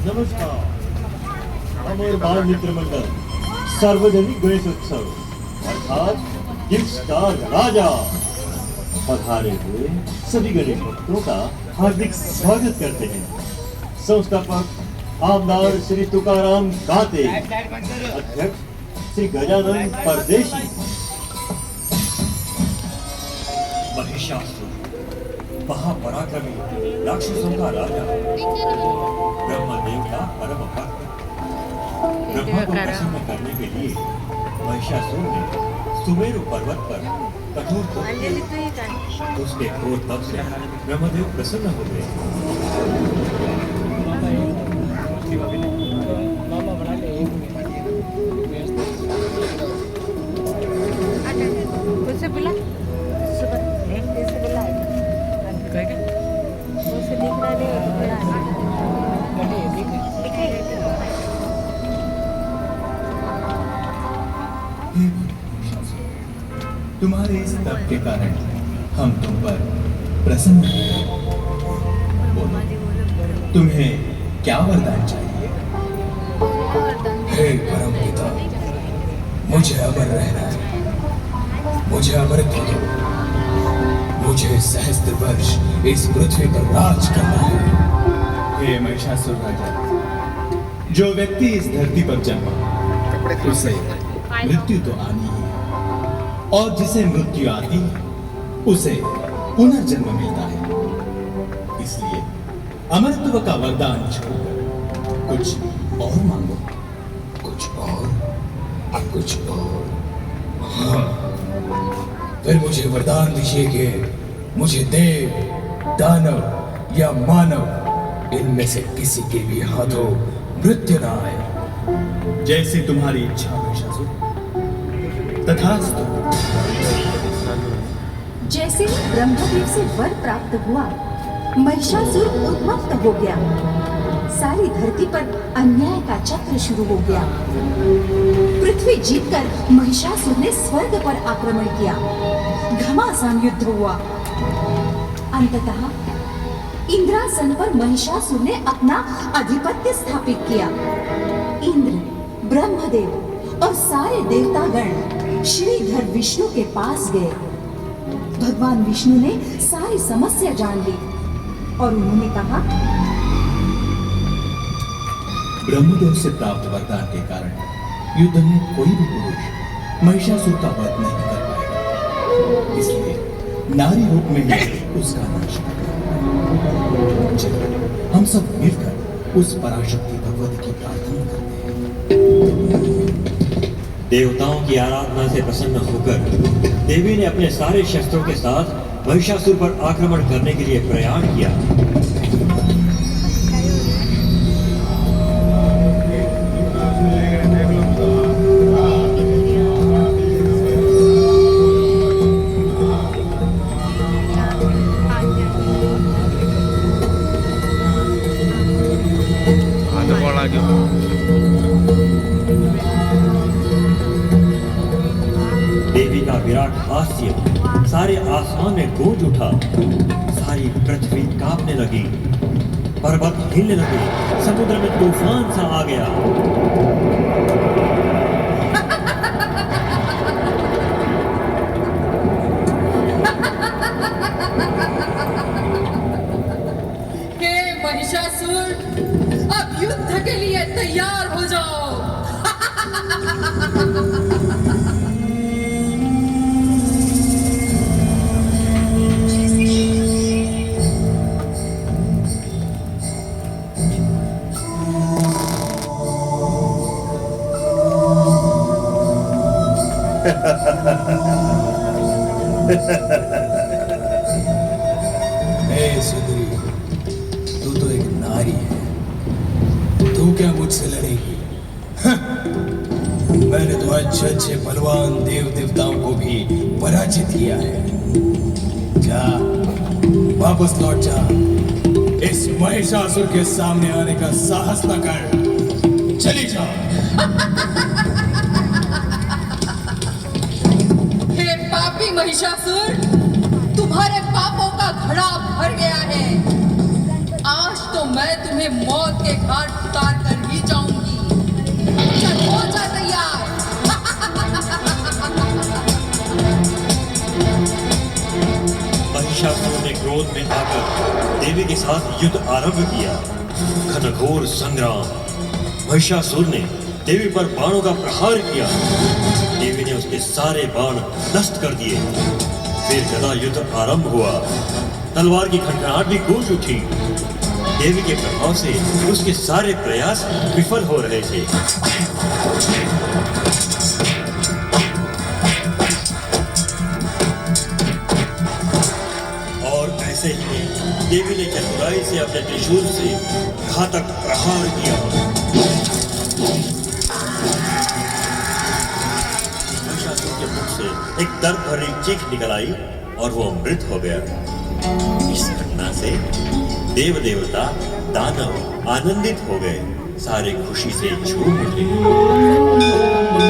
नमस्कार। अमर बाल मित्र मंडल सार्वजनिक गणेशोत्सव अर्थात गिफ्ट स्टार राजा पधारे हुए सभी गणेश भक्तों का हार्दिक स्वागत करते हैं। संस्थापक आमदार श्री तुकाराम काते, अध्यक्ष श्री गजानन परदेशी। महिषासुर महापराक्रमी राक्षसों का राजा, ब्रह्मदेव का परम भक्त, ब्रह्मा को प्रसन्न करने के लिए महिषासुर ने सुमेरु पर्वत पर कठोर तप किया। उसके घोर तप से ब्रह्मदेव प्रसन्न हो गए। उससे बोला तुम्हारे इस तप के कारण हम तुम पर प्रसन्न हैं। बोलो, तुम्हें क्या वरदान चाहिए? हे परम पिता, मुझे अमर रहना है, मुझे अमरत्व दो, मुझे सहस्त्र वर्ष इस पृथ्वी पर राज करना है। हे महिषासुर राजा, जो व्यक्ति इस धरती पर जन्मा उसे मृत्यु तो आनी ही, और जिसे मृत्यु आती है उसे पुनर्जन्म मिलता है। इसलिए अमरत्व का वरदान छोड़कर कुछ और मांगो, कुछ और। हाँ, फिर मुझे वरदान दीजिए कि मुझे देव, दानव या मानव इनमें से किसी के भी हाथों मृत्यु ना आए। जैसी तुम्हारी इच्छा महिषासुर, तथास्तु। जैसे ही ब्रह्मदेव से वर प्राप्त हुआ, महिषासुर उन्मत्त हो गया। सारी धरती पर अन्याय का चक्र शुरू हो गया। पृथ्वी जीतकर महिषासुर ने स्वर्ग पर आक्रमण किया। घमासान युद्ध हुआ। अंततः इंद्रासन पर महिषासुर ने अपना आधिपत्य स्थापित किया। इंद्र, ब्रह्मदेव और सारे देवतागण श्रीधर विष्णु के पास गए। भगवान विष्णु ने सारी समस्या जान ली और उन्होंने कहा, ब्रह्मदेव से प्राप्त वरदान के कारण युद्ध में कोई भी पुरुष महिषासुर का वध नहीं कर पाएगा। इसलिए नारी रूप में ही उसका नाश करना। चलो हम सब मिलकर उस पराशक्ति भगवती की प्रार्थना करते हैं। देवताओं की आराधना से प्रसन्न होकर देवी ने अपने सारे शस्त्रों के साथ महिषासुर पर आक्रमण करने के लिए प्रयाण किया। देवी का विराट हास्य सारे आसमान में गूंज उठा। सारी पृथ्वी कांपने लगी, पर्वत हिलने लगे, समुद्र में तूफान सा आ गया। हे महिषासुर, अब युद्ध के लिए तैयार हो जाओ। सुंदरी, तू तो एक नारी है, तू क्या मुझसे लड़ेगी? मैंने तो अच्छे अच्छे बलवान देव देवताओं को भी पराजित किया है। जा, वापस लौट जा। इस महिषासुर के सामने आने का साहस न कर। चली जा। हे पापी महिषासुर, तुम्हारे पापों का घड़ा भर गया है। आज तो मैं तुम्हें मौत के घाट उतार कर ही जाऊंगी। चल हो जा तैयार। महिषासुर ने क्रोध में आकर देवी के साथ युद्ध आरंभ किया। घनघोर संग्राम। महिषासुर ने देवी पर बाणों का प्रहार किया। देवी ने उसके सारे बाण नष्ट कर दिए। फिर गदा युद्ध आरंभ हुआ। तलवार की खनखनाहट भी गूंज उठी। देवी के प्रभाव से उसके सारे प्रयास विफल हो रहे थे। और ऐसे ही देवी ने चतुराई से अपने त्रिशूल से घातक प्रहार किया। महिषासुर के मुख से एक दर्द भरी चीख निकल आई और वो मृत हो गया। इस घटना से देव देवता दानव आनंदित हो गए। सारे खुशी से झूम उठे।